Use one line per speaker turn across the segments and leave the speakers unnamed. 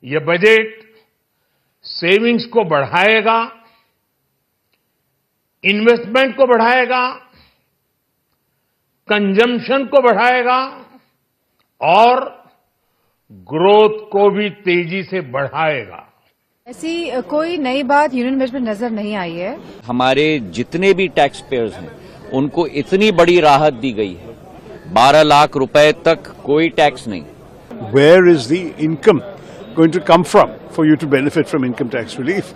ये budget savings को बढ़ाएगा, इन्वेस्टमेंट को बढ़ाएगा, कंजम्पशन को बढ़ाएगा और ग्रोथ को भी तेजी से बढ़ाएगा।
ऐसी कोई नई बात यूनियन बजट में नजर नहीं आई है।
हमारे जितने भी टैक्स पेयर्स हैं उनको इतनी बड़ी राहत दी गई है, 12 लाख रुपए तक कोई टैक्स नहीं।
Where is the income going to come from for you to benefit from income tax relief?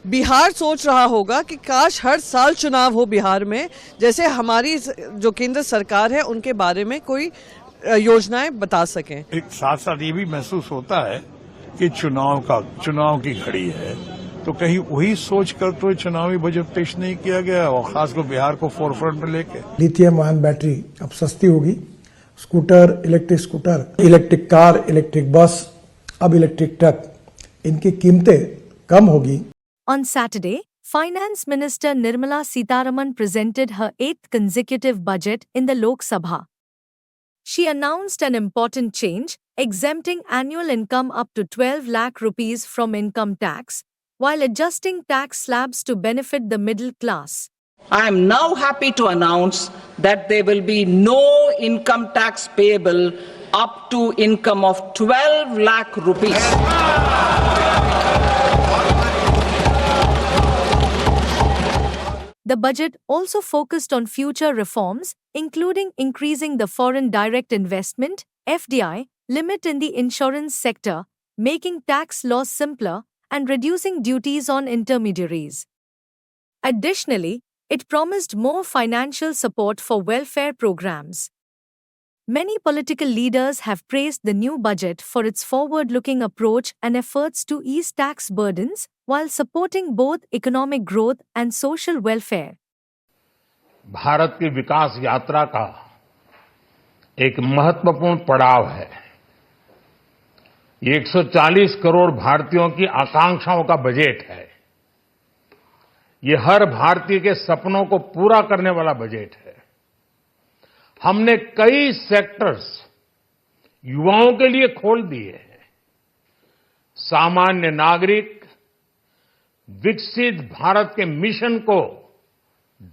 Bihar सोच रहा होगा कि काश हर साल चुनाव हो बिहार में, जैसे हमारी जो केंद्र सरकार है उनके बारे में कोई योजनाएं बता सकें।
एक साथ साथ ये भी महसूस होता है कि चुनाव की घड़ी है, तो कहीं वही सोच कर तो चुनावी बजट पेश नहीं किया गया, और खासकर बिहार को फोरफ्रंट में लेके।
लिथियम आयन बैटरी अब सस्ती होगी, scooter, electric car, electric bus, अब इलेक्ट्रिक ट्रक, इनकी कीमतें कम होगी।
On Saturday, Finance Minister Nirmala Sitharaman presented her 8th consecutive budget in the Lok Sabha. She announced an important change, exempting annual income up to 12 lakh rupees from income tax, while adjusting tax slabs to benefit the middle class.
I am now happy to announce that there will be no income tax payable up to income of 12 lakh rupees.
The budget also focused on future reforms, including increasing the foreign direct investment (FDI) limit in the insurance sector, making tax laws simpler, and reducing duties on intermediaries. Additionally, it promised more financial support for welfare programs. Many political leaders have praised the new budget for its forward-looking approach and efforts to ease tax burdens while supporting both economic growth and social welfare.
Bharat की विकास यात्रा का एक महत्वपूर्ण पड़ाव है। ये 140 करोड़ भारतीयों की आकांक्षाओं का बजट है। ये हर भारतीय के सपनों को पूरा करने वाला बजट है। हमने कई सेक्टर्स युवाओं के लिए खोल दिए हैं। सामान्य नागरिक विकसित भारत के मिशन को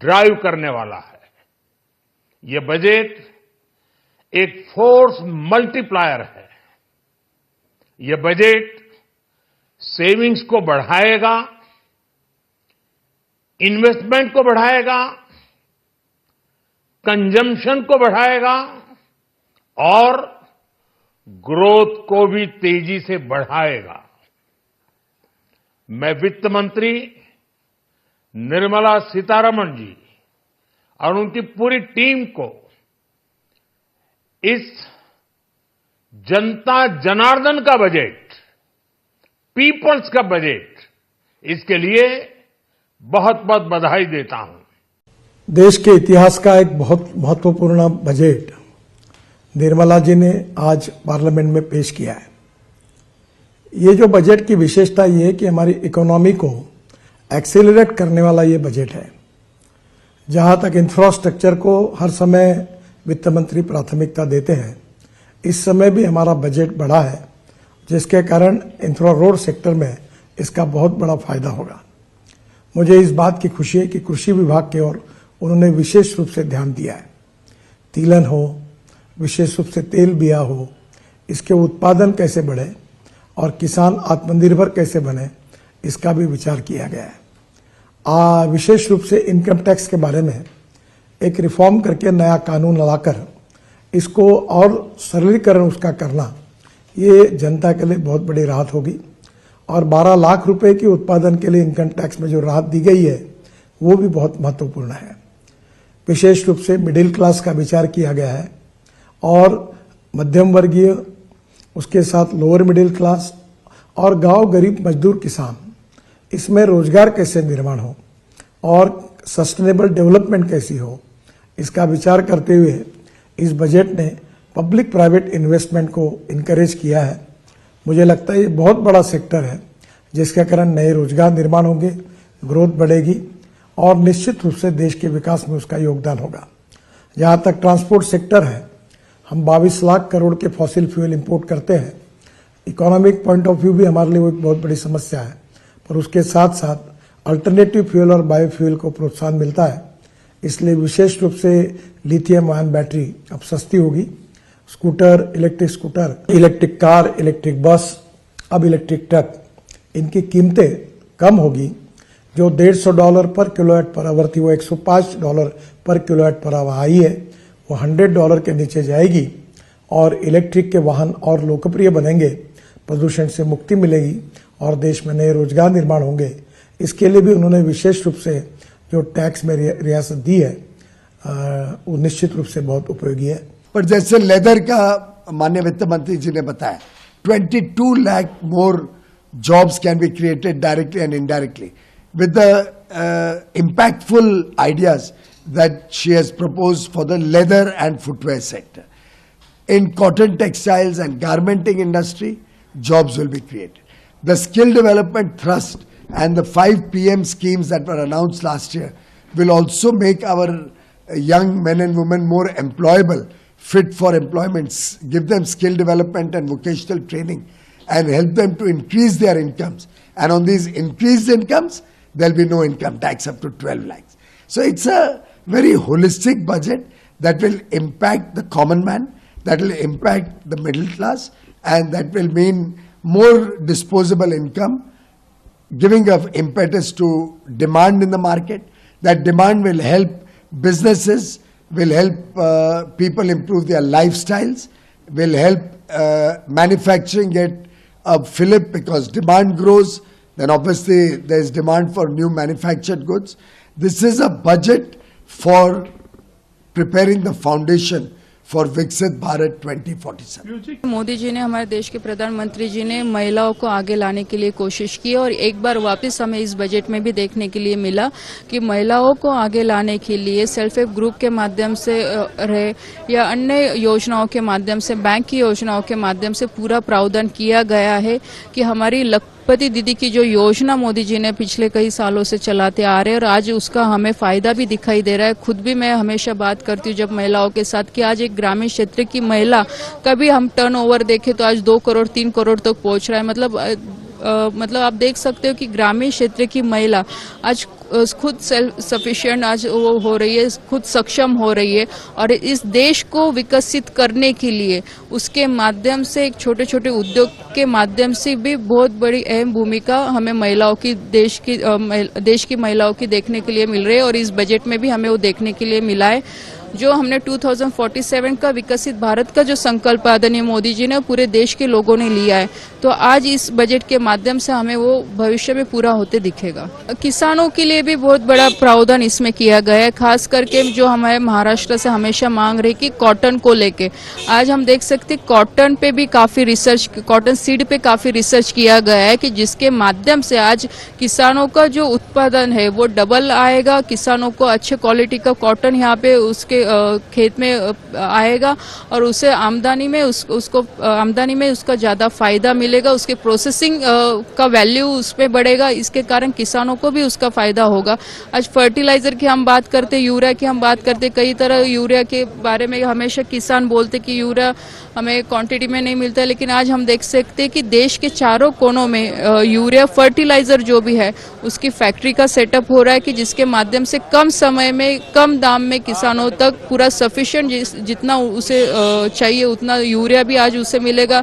ड्राइव करने वाला है। ये बजट एक फोर्स मल्टीप्लायर है। ये बजट सेविंग्स को बढ़ाएगा, इन्वेस्टमेंट को बढ़ाएगा, कंजम्पशन को बढ़ाएगा और ग्रोथ को भी तेजी से बढ़ाएगा। मैं वित्त मंत्री निर्मला सीतारमण जी और उनकी पूरी टीम को इस जनता जनार्दन का बजट, पीपल्स का बजट, इसके लिए बहुत बहुत बधाई देता हूं।
देश के इतिहास का एक बहुत महत्वपूर्ण बजट निर्मला जी ने आज पार्लियामेंट में पेश किया है। ये जो बजट की विशेषता ये है कि हमारी इकोनॉमी को एक्सेलरेट करने वाला ये बजट है। जहां तक इंफ्रास्ट्रक्चर को हर समय वित्त मंत्री प्राथमिकता देते हैं, इस समय भी हमारा बजट बढ़ा है, जिसके कारण इंफ्रा रोड सेक्टर में इसका बहुत बड़ा फायदा होगा। मुझे इस बात की खुशी है कि कृषि विभाग की ओर उन्होंने विशेष रूप से ध्यान दिया है। तिलहन हो, विशेष रूप से तेल बिया हो, इसके उत्पादन कैसे बढ़े और किसान आत्मनिर्भर कैसे बने, इसका भी विचार किया गया है। विशेष रूप से इनकम टैक्स के बारे में एक रिफॉर्म करके नया कानून लाकर इसको और सरलीकरण उसका करना, ये जनता के लिए बहुत बड़ी राहत होगी। और 12 लाख रुपए के उत्पादन के लिए इनकम टैक्स में जो राहत दी गई है वो भी बहुत महत्वपूर्ण है। विशेष रूप से मिडिल क्लास का विचार किया गया है और मध्यम वर्गीय, उसके साथ लोअर मिडिल क्लास और गांव गरीब मजदूर किसान, इसमें रोजगार कैसे निर्माण हो और सस्टेनेबल डेवलपमेंट कैसी हो, इसका विचार करते हुए इस बजट ने पब्लिक प्राइवेट इन्वेस्टमेंट को इनकरेज किया है। मुझे लगता है ये बहुत बड़ा सेक्टर है जिसके कारण नए रोजगार निर्माण होंगे, ग्रोथ बढ़ेगी और निश्चित रूप से देश के विकास में उसका योगदान होगा। जहां तक ट्रांसपोर्ट सेक्टर है, हम 22 लाख करोड़ के फॉसिल फ्यूल इंपोर्ट करते हैं, इकोनॉमिक पॉइंट ऑफ व्यू भी हमारे लिए वो एक बहुत बड़ी समस्या है, पर उसके साथ साथ अल्टरनेटिव फ्यूल और बायोफ्यूल को प्रोत्साहन मिलता है। इसलिए विशेष रूप से लिथियम आयन बैटरी अब सस्ती होगी। Scooter, electric car, electric bus, अब इलेक्ट्रिक ट्रक, इनकी कीमतें कम होगी। जो $150 पर किलोवाट पर आवर थी वो $105 पर किलोवाट पर आवर आई है, वो $100 के नीचे जाएगी और इलेक्ट्रिक के वाहन और लोकप्रिय बनेंगे, प्रदूषण से मुक्ति मिलेगी और देश में नए रोजगार निर्माण होंगे। इसके लिए भी उन्होंने विशेष रूप से जो टैक्स में रियासत दी है वो निश्चित रूप से बहुत उपयोगी है।
पर जैसे लेदर का माननीय वित्त मंत्री जी ने बताया, 22 लाख मोर jobs can be created directly and indirectly with the impactful ideas that she has proposed for the leather and footwear sector. In cotton, textiles and garmenting industry, jobs will be created. The skill development thrust and the 5 PM schemes that were announced last year will also make our young men and women more employable, fit for employment, give them skill development and vocational training, and help them to increase their incomes. And on these increased incomes, there'll be no income tax up to 12 lakhs. So it's a very holistic budget that will impact the common man, that will impact the middle class, and that will mean more disposable income, giving of impetus to demand in the market. That demand will help businesses, will help people improve their lifestyles, will help manufacturing get a fillip because demand grows, then obviously there is demand for new manufactured goods. This is a budget for preparing the foundation for Viksit Bharat 2047.
Modi ji ने, हमारे देश के प्रधानमंत्री जी ने महिलाओं को आगे लाने के लिए कोशिश की और एक बार वापस हमें इस बजट में भी देखने के लिए मिला कि महिलाओं को आगे लाने के लिए सेल्फ हेल्प ग्रुप के माध्यम से रहे या अन्य योजनाओं के माध्यम से, बैंक की योजनाओं के माध्यम से पूरा प्रावधान किया गया है कि हमारी लखपति दीदी की जो योजना मोदी जी ने पिछले कई सालों से चलाते आ रहे हैं और आज उसका हमें फायदा भी दिखाई दे रहा है। खुद भी मैं हमेशा बात करती हूँ जब महिलाओं के साथ कि आज एक ग्रामीण क्षेत्र की महिला कभी हम टर्नओवर देखें तो आज 2 करोड़ 3 करोड़ तक पहुंच रहा है। मतलब आप देख सकते हो कि ग्रामीण क्षेत्र की महिला आज खुद सेल्फ सफिशिएंट आज वो हो रही है, खुद सक्षम हो रही है और इस देश को विकसित करने के लिए उसके माध्यम से एक छोटे छोटे उद्योग के माध्यम से भी बहुत बड़ी अहम भूमिका हमें महिलाओं की देश की महिलाओं की देखने के लिए मिल रही है और इस बजट में भी हमें वो देखने के लिए मिला है। जो हमने 2047 का विकसित भारत का जो संकल्प आदरणीय मोदी जी ने पूरे देश के लोगों ने लिया है, तो आज इस बजट के माध्यम से हमें वो भविष्य में पूरा होते दिखेगा। किसानों के लिए भी बहुत बड़ा प्रावधान इसमें किया गया है, खास करके जो हमारे महाराष्ट्र से हमेशा मांग रही कि कॉटन को लेके आज हम देख सकते कॉटन पे भी काफी रिसर्च, कॉटन सीड पे काफी रिसर्च किया गया है कि जिसके माध्यम से आज किसानों का जो उत्पादन है वो डबल आएगा, किसानों को अच्छे क्वालिटी का कॉटन यहाँ पे उसके खेत में आएगा और उसे आमदनी में उसका ज्यादा फायदा मिलेगा, उसके प्रोसेसिंग का वैल्यू उसमें बढ़ेगा, इसके कारण किसानों को भी उसका फायदा होगा। आज फर्टिलाइजर की हम बात करते, यूरिया की हम बात करते, कई तरह यूरिया के बारे में हमेशा किसान बोलते कि यूरिया हमें क्वांटिटी में नहीं मिलता है, लेकिन आज हम देख सकते हैं कि देश के चारों कोनों में यूरिया फर्टिलाइजर जो भी है उसकी फैक्ट्री का सेटअप हो रहा है कि जिसके माध्यम से कम समय में कम दाम में किसानों तक पूरा सफिशिएंट जितना उसे चाहिए उतना यूरिया भी आज उसे मिलेगा,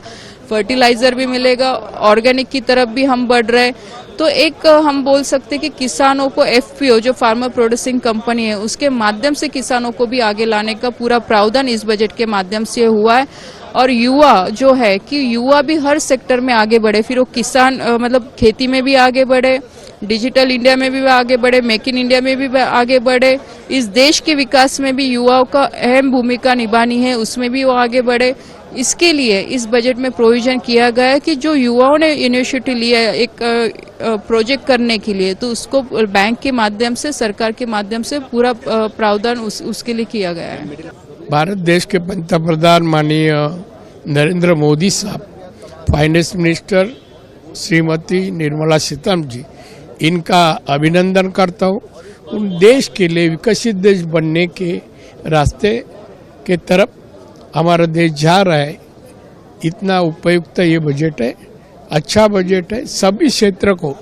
फर्टिलाइजर भी मिलेगा, ऑर्गेनिक की तरफ भी हम बढ़ रहे हैं। तो एक हम बोल सकते हैं कि किसानों को एफपीओ जो फार्मर प्रोड्यूसिंग कंपनी है उसके माध्यम से किसानों को भी आगे लाने का पूरा प्रावधान इस बजट के माध्यम से हुआ है। और युवा जो है कि युवा भी हर सेक्टर में आगे बढ़े, फिर वो किसान मतलब खेती में भी आगे बढ़े, डिजिटल इंडिया में भी आगे बढ़े, मेक इन इंडिया में भी आगे बढ़े, इस देश के विकास में भी युवाओं का अहम भूमिका निभानी है, उसमें भी वो आगे बढ़े। इसके लिए इस बजट में प्रोविजन किया गया है कि जो युवाओं ने इनिशिएटिव लिया है एक प्रोजेक्ट करने के लिए, तो उसको बैंक के माध्यम से, सरकार के माध्यम से पूरा प्रावधान उसके लिए किया गया है।
भारत देश के पंतप्रधान माननीय नरेंद्र मोदी साहब, फाइनेंस मिनिस्टर श्रीमती निर्मला सीतारमण जी, इनका अभिनंदन करता हूँ। उन देश के लिए विकसित देश बनने के रास्ते के तरफ हमारा देश जा रहा है, इतना उपयुक्त ये बजट है, अच्छा बजट है। सभी क्षेत्र को,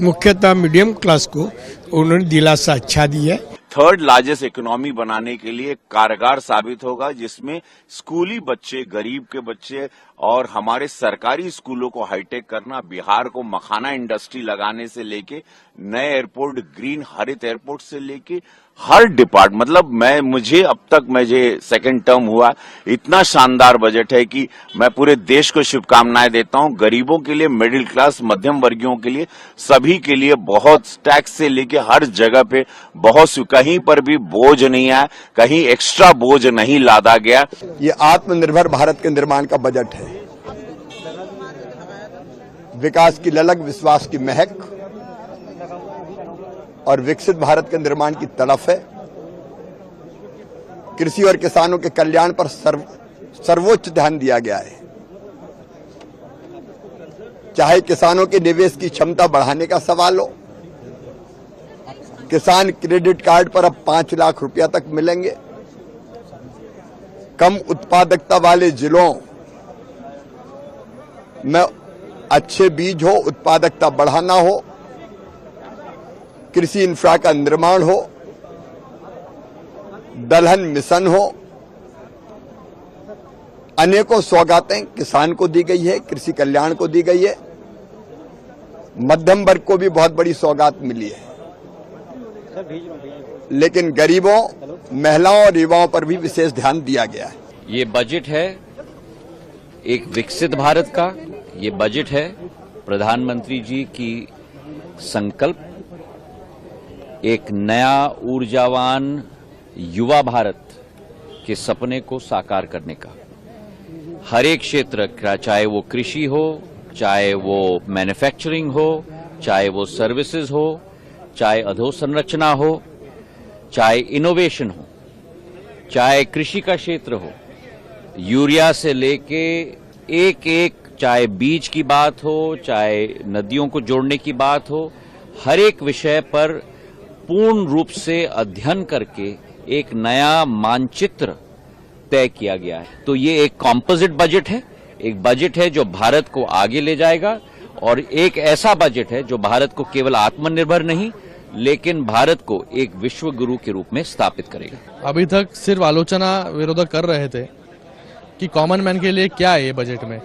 मुख्यतः मीडियम क्लास को उन्होंने दिलासा अच्छा दिया है।
थर्ड लार्जेस्ट इकोनॉमी बनाने के लिए कारगर साबित होगा, जिसमें स्कूली बच्चे, गरीब के बच्चे और हमारे सरकारी स्कूलों को हाईटेक करना, बिहार को मखाना इंडस्ट्री लगाने से लेके नए एयरपोर्ट, ग्रीन हरित एयरपोर्ट से लेके हर डिपार्ट, मतलब मुझे अब तक सेकंड टर्म हुआ, इतना शानदार बजट है कि मैं पूरे देश को शुभकामनाएं देता हूं। गरीबों के लिए, मिडिल क्लास, मध्यम वर्गीयों के लिए, सभी के लिए बहुत टैक्स से लेके हर जगह पे बहुत, कहीं पर भी बोझ नहीं आया, कहीं एक्स्ट्रा बोझ नहीं लादा गया।
ये आत्मनिर्भर भारत के निर्माण का बजट है। विकास की ललक, विश्वास की महक और विकसित भारत के निर्माण की तड़फ है। कृषि और किसानों के कल्याण पर सर्वोच्च ध्यान दिया गया है। चाहे किसानों के निवेश की क्षमता बढ़ाने का सवाल हो, किसान क्रेडिट कार्ड पर अब 5 लाख रुपया तक मिलेंगे। कम उत्पादकता वाले जिलों में अच्छे बीज हो, उत्पादकता बढ़ाना हो, कृषि इंफ्रा का निर्माण हो, दलहन मिशन हो, अनेकों सौगातें किसान को दी गई है, कृषि कल्याण को दी गई है। मध्यम वर्ग को भी बहुत बड़ी सौगात मिली है, लेकिन गरीबों, महिलाओं और युवाओं पर भी विशेष ध्यान दिया गया है।
ये बजट है एक विकसित भारत का, ये बजट है प्रधानमंत्री जी की संकल्प, एक नया ऊर्जावान युवा भारत के सपने को साकार करने का। हर एक क्षेत्र का, चाहे वो कृषि हो, चाहे वो मैन्युफैक्चरिंग हो, चाहे वो सर्विसेज हो, चाहे अधोसंरचना हो, चाहे इनोवेशन हो, चाहे कृषि का क्षेत्र हो, यूरिया से लेके एक, चाहे बीज की बात हो, चाहे नदियों को जोड़ने की बात हो, हर एक विषय पर पूर्ण रूप से अध्ययन करके एक नया मानचित्र तय किया गया है। तो ये एक कॉम्पोजिट बजट है, एक बजट है जो भारत को आगे ले जाएगा, और एक ऐसा बजट है जो भारत को केवल आत्मनिर्भर नहीं, लेकिन भारत को एक विश्व गुरु के रूप में स्थापित करेगा।
अभी तक सिर्फ आलोचना विरोधक कर रहे थे कि कॉमन मैन के लिए क्या है ये बजट में।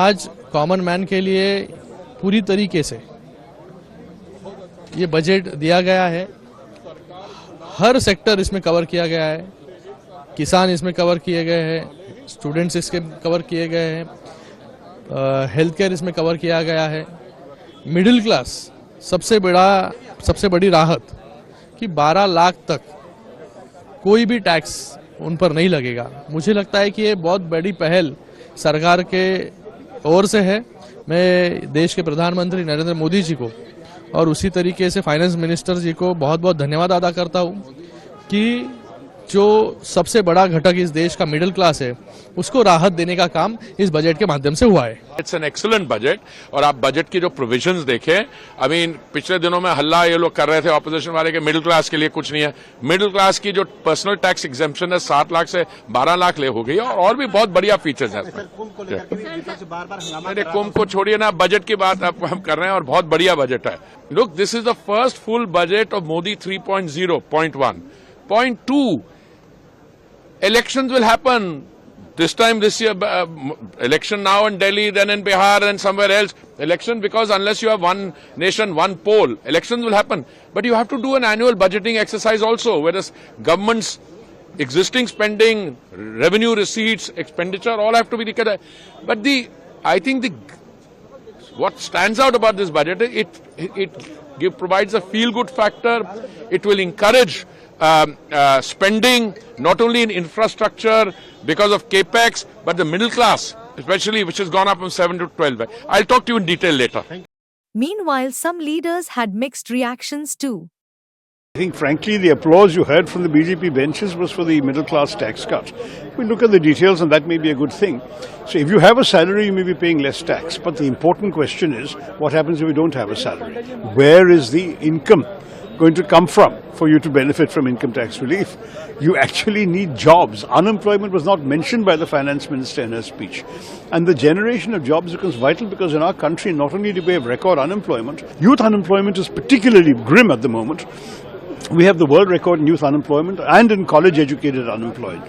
आज कॉमन मैन के लिए पूरी तरीके से ये बजट दिया गया है। हर सेक्टर इसमें कवर किया गया है। किसान इसमें कवर किए गए हैं, स्टूडेंट्स इसके कवर किए गए हैं, हेल्थ केयर इसमें कवर किया गया है। मिडिल क्लास सबसे बड़ी राहत कि 12 लाख तक कोई भी टैक्स उन पर नहीं लगेगा। मुझे लगता है कि ये बहुत बड़ी पहल सरकार के ओर से है। मैं देश के प्रधानमंत्री नरेंद्र मोदी जी को और उसी तरीके से फाइनेंस मिनिस्टर जी को बहुत बहुत धन्यवाद अदा करता हूं कि जो सबसे बड़ा घटक इस देश का मिडिल क्लास है, उसको राहत देने का काम इस बजट के माध्यम से हुआ है।
It's an excellent budget. और आप बजट की जो प्रोविजंस देखें, पिछले दिनों में हल्ला ये लोग कर रहे थे ऑपोजिशन वाले के मिडिल क्लास के लिए कुछ नहीं है। मिडिल क्लास की जो पर्सनल टैक्स एग्जेम्पशन है 7 लाख से 12 लाख ले हो गई, और भी बहुत बढ़िया फीचर्स हैं। मेरे कुंभ को छोड़िए ना, बजट की बात आप हम कर रहे हैं और बहुत बढ़िया बजट है। Look, this is the first full budget of Modi 3.0. Point 1. Point 2, elections will happen. This time, this year, election now in Delhi, then in Bihar, and somewhere else. Election, because unless you have one nation, one poll, elections will happen. But you have to do an annual budgeting exercise also, whereas government's existing spending, revenue receipts, expenditure, all have to be looked at. But I think what stands out about this budget, it provides a feel-good factor. It will encourage spending not only in infrastructure because of capex, but the middle class especially, which has gone up from 7 to 12. I'll talk to you in detail later.
Meanwhile, some leaders had mixed reactions too.
I think, frankly, the applause you heard from the BJP benches was for the middle class tax cut. We look at the details, and that may be a good thing. So if you have a salary, you may be paying less tax. But the important question is, what happens if you don't have a salary? Where is the income going to come from for you to benefit from income tax relief? You actually need jobs. Unemployment was not mentioned by the finance minister in her speech. And the generation of jobs becomes vital because in our country, not only do we have record unemployment, youth unemployment is particularly grim at the moment. We have the world record in youth unemployment and in college-educated unemployed.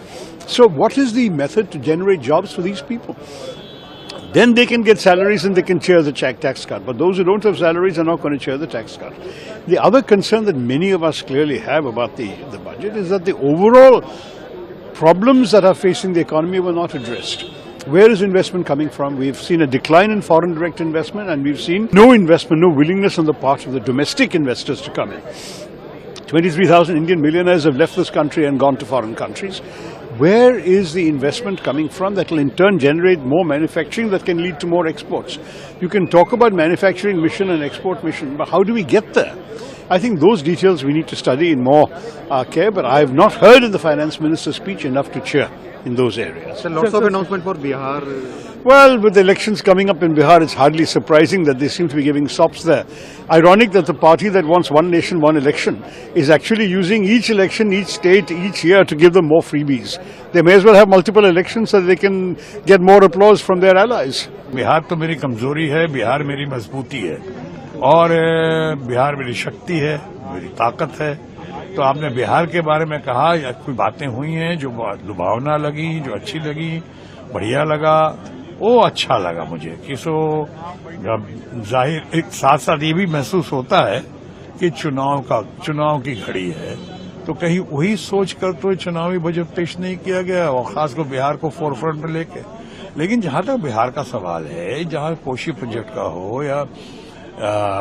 So what is the method to generate jobs for these people? Then they can get salaries and they can cheer the tax cut. But those who don't have salaries are not going to cheer the tax cut. The other concern that many of us clearly have about the budget is that the overall problems that are facing the economy were not addressed. Where is investment coming from? We've seen a decline in foreign direct investment, and we've seen no investment, no willingness on the part of the domestic investors to come in. 23,000 Indian millionaires have left this country and gone to foreign countries. Where is the investment coming from that will in turn generate more manufacturing that can lead to more exports? You can talk about manufacturing mission and export mission, but how do we get there? I think those details we need to study in more care, but I have not heard in the finance minister's speech enough to cheer in those areas.
So lots of announcement for Bihar.
Well, with the elections coming up in Bihar, it's hardly surprising that they seem to be giving sops there. Ironic that the party that wants one nation, one election is actually using each election, each state, each year to give them more freebies. They may as well have multiple elections so that they can get more applause from their allies.
Bihar तो मेरी कमजोरी है, बिहार मेरी मजबूती है और बिहार मेरी शक्ति है, मेरी ताकत है। तो आपने बिहार के बारे में कहा, या कोई बातें हुई हैं जो लुभावना लगी, जो अच्छी लगी, बढ़िया लगा, वो अच्छा लगा मुझे कि जाहिर एक साथ साथ ये भी महसूस होता है कि चुनाव की घड़ी है, तो कहीं वही सोच कर तो चुनावी बजट पेश नहीं किया गया और खासकर बिहार को फोरफ्रंट में लेके। लेकिन जहां तक बिहार का सवाल है, जहां कोशी प्रोजेक्ट का हो या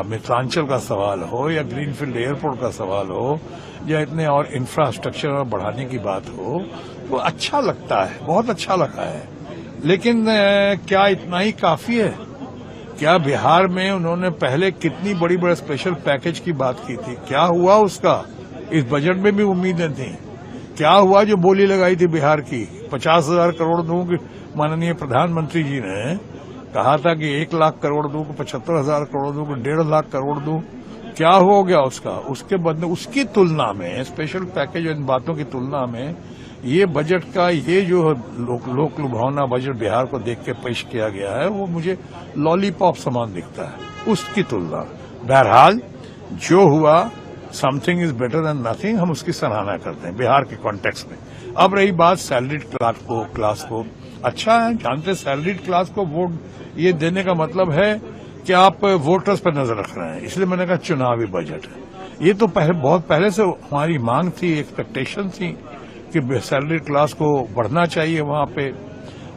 मिथिलांचल का सवाल हो या ग्रीनफील्ड एयरपोर्ट का सवाल हो या इतने और इंफ्रास्ट्रक्चर बढ़ाने की बात हो, तो अच्छा लगता है, बहुत अच्छा लगा है। लेकिन क्या इतना ही काफी है? क्या बिहार में उन्होंने पहले कितनी बड़ी बड़ी स्पेशल पैकेज की बात की थी, क्या हुआ उसका? इस बजट में भी उम्मीदें थी, क्या हुआ जो बोली लगाई थी बिहार की 50,000 करोड़ दूंगी? माननीय प्रधानमंत्री जी ने कहा था कि 1 लाख करोड़ दूं, 75,000 करोड़ दूं, 1.5 लाख करोड़ दूं। क्या हो गया उसका? उसके बदले उसकी तुलना में, स्पेशल पैकेज इन बातों की तुलना में, ये बजट का ये जो लोक लुभावना बजट बिहार को देख के पेश किया गया है, वो मुझे लॉलीपॉप समान दिखता है उसकी तुलना। बहरहाल जो हुआ, something is better than nothing, हम उसकी सराहना करते हैं बिहार के कॉन्टेक्स्ट में। अब रही बात सैलरीड क्लास को, अच्छा है, जानते सैलरीड क्लास को वोट ये देने का मतलब है कि आप वोटर्स पर नजर रख रहे हैं, इसलिए मैंने कहा चुनावी बजट है। ये तो बहुत पहले से हमारी मांग थी, एक्सपेक्टेशन थी कि सैलरीड क्लास को बढ़ना चाहिए। वहां पे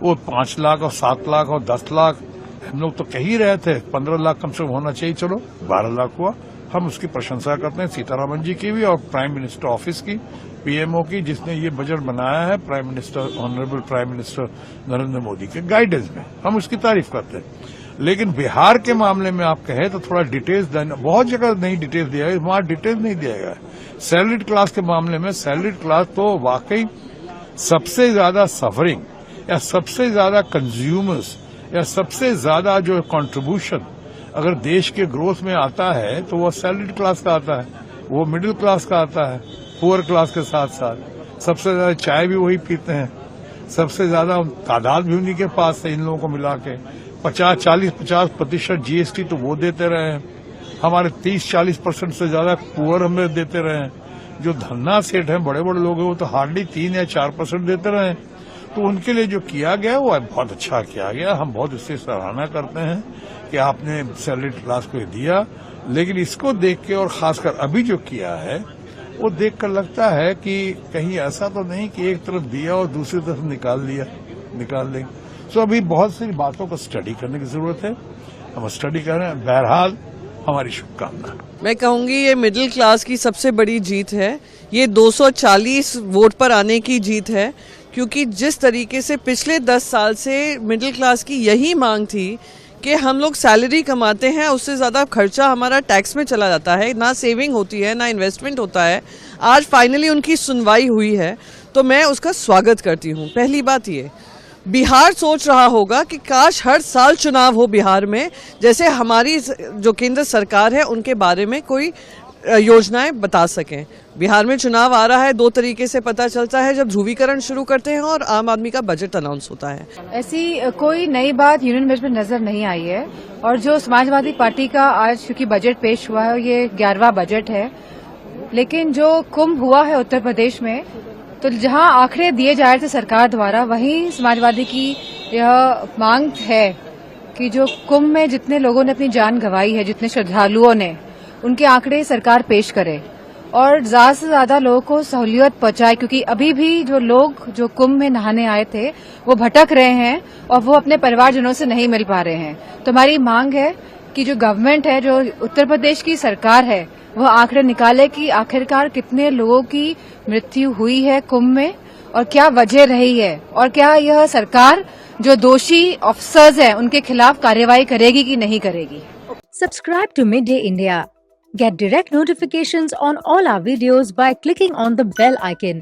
वो 5 लाख और 7 लाख और 10 लाख हम लोग तो कह ही रहे थे, 15 लाख कम से कम होना चाहिए, चलो 12 लाख हुआ। हम उसकी प्रशंसा करते हैं सीतारामन जी की भी और प्राइम मिनिस्टर ऑफिस की, पीएमओ की, जिसने ये बजट बनाया है, prime minister honourable prime minister Narendra Modi के गाइडेंस में, हम उसकी तारीफ करते हैं। लेकिन बिहार के मामले में आप कहें तो थोड़ा डिटेल्स देना, बहुत जगह नहीं डिटेल्स दिया है, वहां डिटेल्स नहीं दिया गया है। सैलरीड क्लास के मामले में सैलरीड क्लास तो वाकई सबसे ज्यादा सफरिंग या सबसे ज्यादा कंज्यूमर्स या सबसे ज्यादा जो कंट्रीब्यूशन अगर देश के ग्रोथ में आता है तो वो सैलरीड क्लास का आता है, वो मिडिल क्लास का आता है, पुअर क्लास के साथ साथ। सबसे ज्यादा चाय भी वही पीते हैं, सबसे ज्यादा तादाद भी उन्हीं के पास है। इन लोगों को मिला के 50% जीएसटी तो वो देते रहे हैं, हमारे 30-40% से ज्यादा पुअर हमें देते रहे हैं। जो धन्ना सेठ हैं, बड़े बड़े लोग हैं, वो तो हार्डली 3 या 4% देते रहे। तो उनके लिए जो किया गया वो बहुत अच्छा किया गया, हम बहुत इससे सराहना करते हैं कि आपने सैलरीड क्लास को दिया। लेकिन इसको देख के और खासकर अभी जो किया है वो देखकर लगता है कि कहीं ऐसा तो नहीं कि एक तरफ दिया और दूसरी तरफ निकाल देंगे। सो अभी बहुत सी बातों को स्टडी करने की जरूरत है, हम स्टडी कर रहे हैं। बहरहाल हमारी शुभकामना।
मैं कहूंगी ये मिडिल क्लास की सबसे बड़ी जीत है, ये 240 वोट पर आने की जीत है, क्योंकि जिस तरीके से पिछले 10 साल से मिडिल क्लास की यही मांग थी कि हम लोग सैलरी कमाते हैं, उससे ज़्यादा खर्चा हमारा टैक्स में चला जाता है, ना सेविंग होती है, ना इन्वेस्टमेंट होता है। आज फाइनली उनकी सुनवाई हुई है, तो मैं उसका स्वागत करती हूँ। पहली बात ये, बिहार सोच रहा होगा कि काश हर साल चुनाव हो बिहार में, जैसे हमारी जो केंद्र सरकार है उनके बारे में कोई योजनाएं बता सकें। बिहार में चुनाव आ रहा है, 2 तरीके से पता चलता है, जब ध्रुवीकरण शुरू करते हैं और आम आदमी का बजट अनाउंस होता है।
ऐसी कोई नई बात यूनियन बजट में नजर नहीं आई है। और जो समाजवादी पार्टी का आज क्योंकि बजट पेश हुआ है, ये 11वां बजट है, लेकिन जो कुंभ हुआ है उत्तर प्रदेश में, तो जहां आंकड़े दिए जा रहे थे सरकार द्वारा, वहीं समाजवादी की यह मांग है कि जो कुंभ में जितने लोगों ने अपनी जान गंवाई है, जितने श्रद्धालुओं ने, उनके आंकड़े सरकार पेश करे और ज्यादा से ज्यादा लोगों को सहूलियत पहुंचाए, क्योंकि अभी भी जो लोग जो कुंभ में नहाने आए थे वो भटक रहे हैं और वो अपने परिवारजनों से नहीं मिल पा रहे हैं। तो हमारी मांग है कि जो गवर्नमेंट है, जो उत्तर प्रदेश की सरकार है, वह आंकड़े निकाले कि आखिरकार कितने लोगों की मृत्यु हुई है कुंभ में और क्या वजह रही है, और क्या यह सरकार जो दोषी ऑफिसर्स हैं उनके खिलाफ कार्रवाई करेगी कि नहीं करेगी।
Subscribe to Midday India. Get direct notifications on all our videos by clicking on the bell icon.